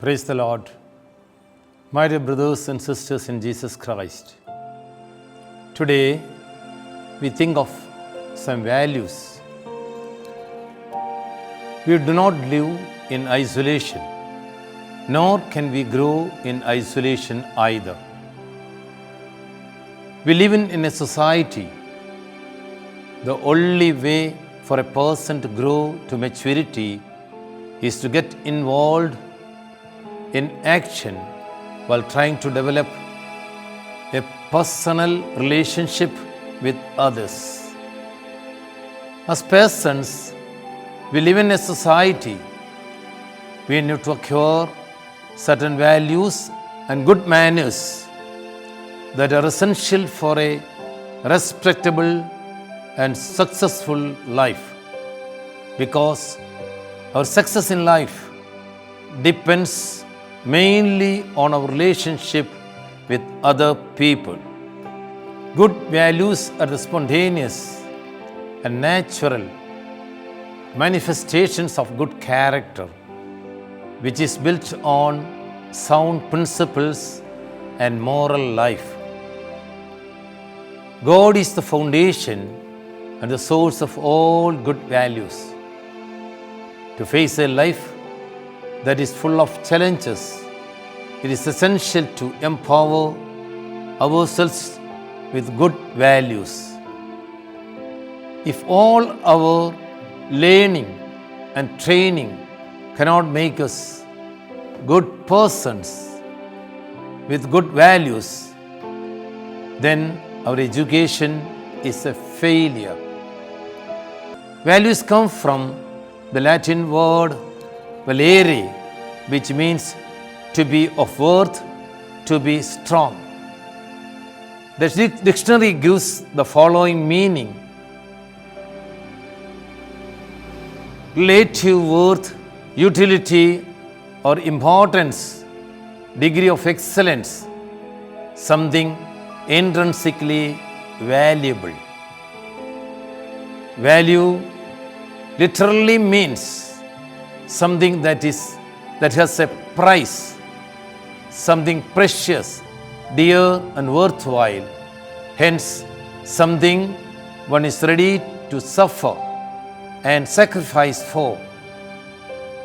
Praise the Lord. My dear brothers and sisters in Jesus Christ, today we think of some values. We do not live in isolation, nor can we grow in isolation either. We live in a society. The only way for a person to grow to maturity is to get involved in action while trying to develop a personal relationship with others. As persons, we live in a society. We need to acquire certain values and good manners that are essential for a respectable and successful life, because our success in life depends mainly on our relationship with other people. Good values are the spontaneous and natural manifestations of good character, which is built on sound principles and moral life. God is the foundation and the source of all good values. To face a life that is full of challenges, it is essential to empower ourselves with good values. If all our learning and training cannot make us good persons with good values, then our education is a failure. Values come from the Latin word valere, which means to be of worth, to be strong. The dictionary gives the following meaning: relative worth, utility or importance, degree of excellence, something intrinsically valuable. Value literally means something that has a price, something precious, dear and worthwhile. Hence, something one is ready to suffer and sacrifice for,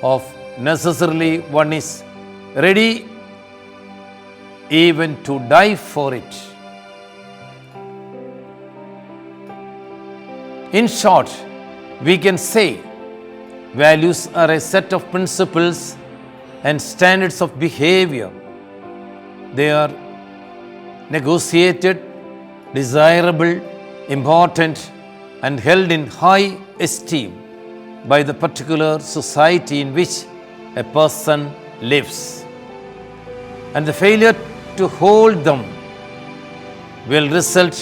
of necessarily one is ready even to die for it. In short, we can say values are a set of principles and standards of behavior. They are negotiated, desirable, important, and held in high esteem by the particular society in which a person lives. And the failure to hold them will result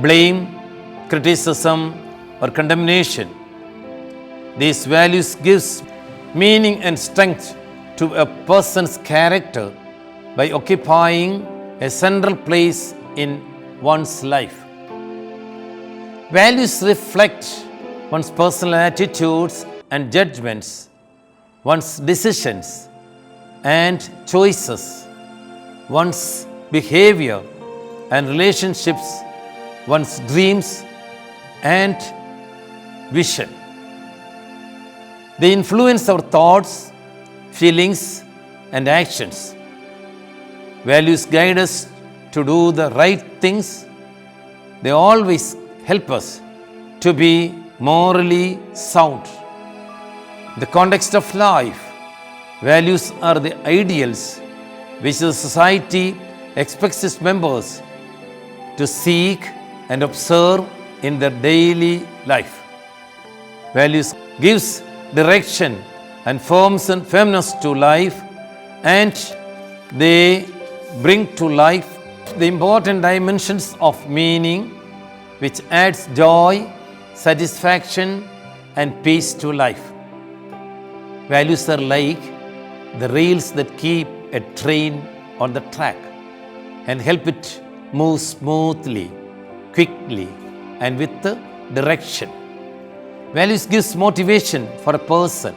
blame, criticism, or condemnation. These values gives meaning and strength to a person's character by occupying a central place in one's life. Values reflect one's personal attitudes and judgments, one's decisions and choices, one's behavior and relationships, one's dreams and vision. They influence our thoughts, feelings, and actions. Values guide us to do the right things. They always help us to be morally sound. In the context of life, values are the ideals which the society expects its members to seek and observe in their daily life. Values gives direction and firmness to life, and they bring to life the important dimensions of meaning, which adds joy, satisfaction, and peace to life. Values are like the rails that keep a train on the track and help it move smoothly, quickly, and with the direction. Values gives motivation for a person.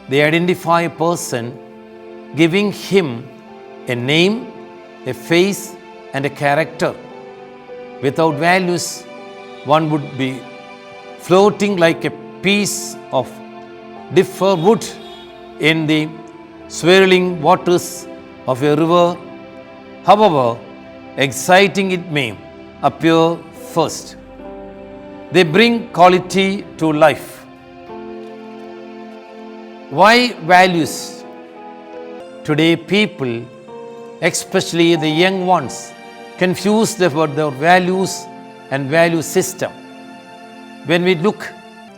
They identify a person giving him a name, a face, and a character. Without values, one would be floating like a piece of differ wood in the swirling waters of a river, however exciting it may appear first. They bring quality to life. Why values? Today people, especially the young ones, confused about their values and value system. When we look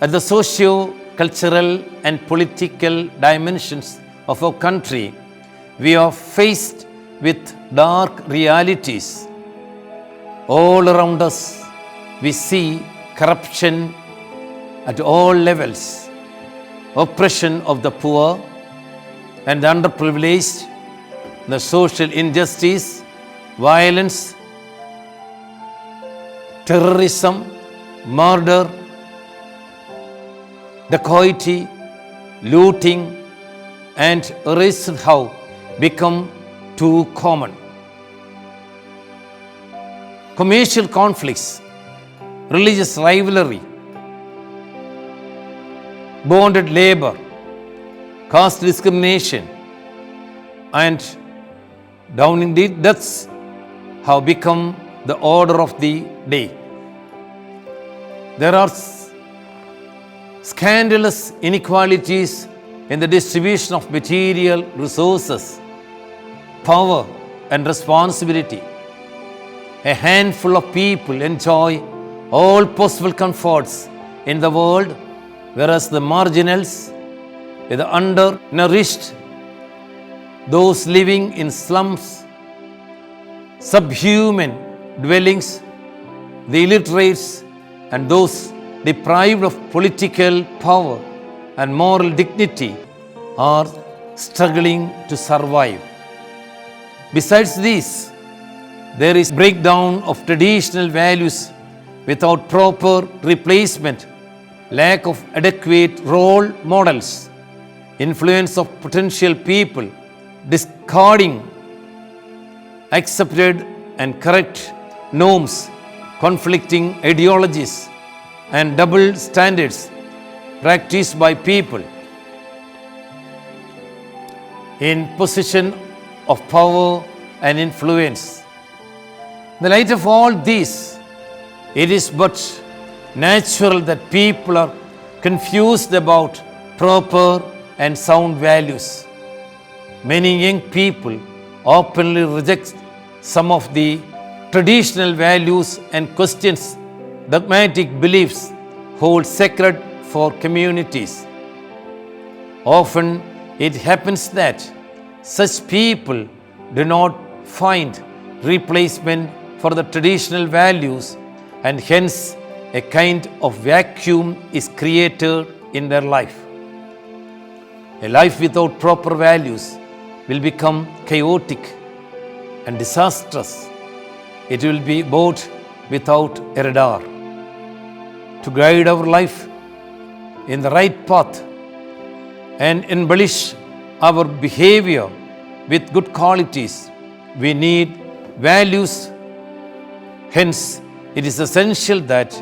at the socio-cultural and political dimensions of our country, we are faced with dark realities. All around us, we see corruption at all levels, oppression of the poor and the underprivileged, the social injustice, violence, terrorism, murder, dacoity, looting, and arson have become too common. Commercial conflicts, religious rivalry, bonded labor, caste discrimination, and downing deaths have become the order of the day. There are scandalous inequalities in the distribution of material resources, power, and responsibility. A handful of people enjoy all possible comforts in the world, whereas the marginals, the undernourished, those living in slums, subhuman dwellings, the illiterates, and those deprived of political power and moral dignity are struggling to survive. Besides this, there is breakdown of traditional values without proper replacement, lack of adequate role models, influence of potential people, discarding accepted and correct norms, conflicting ideologies, and double standards practiced by people in position of power and influence. In the light of all this, it is but natural that people are confused about proper and sound values. Many young people openly reject some of the traditional values and questions dogmatic beliefs hold sacred for communities. Often it happens that such people do not find replacement for the traditional values, and hence a kind of vacuum is created in their life. A life without proper values will become chaotic and disastrous. It will be a boat without a radar. To guide our life in the right path and embellish our behavior with good qualities, we need values. Hence, it is essential that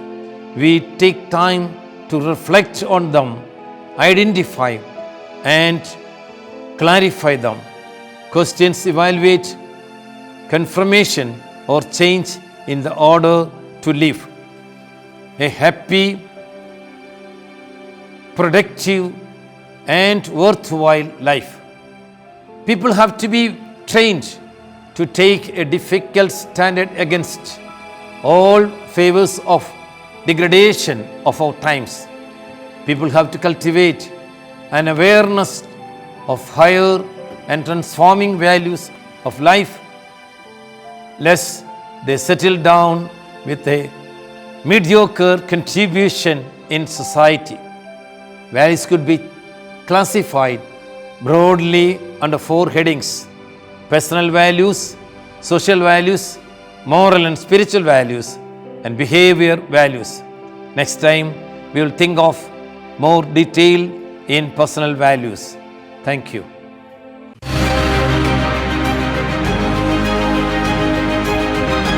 we take time to reflect on them, identify and clarify them. Questions evaluate confirmation or change in the order to live a happy, productive, and worthwhile life. People have to be trained to take a difficult stand against all favors of degradation of our times. People have to cultivate an awareness of higher and transforming values of life, lest they settle down with a mediocre contribution in society. Values could be classified broadly under four headings: personal values, social values, moral and spiritual values, and behavior values. Next time, we will think of more detail in personal values. Thank you.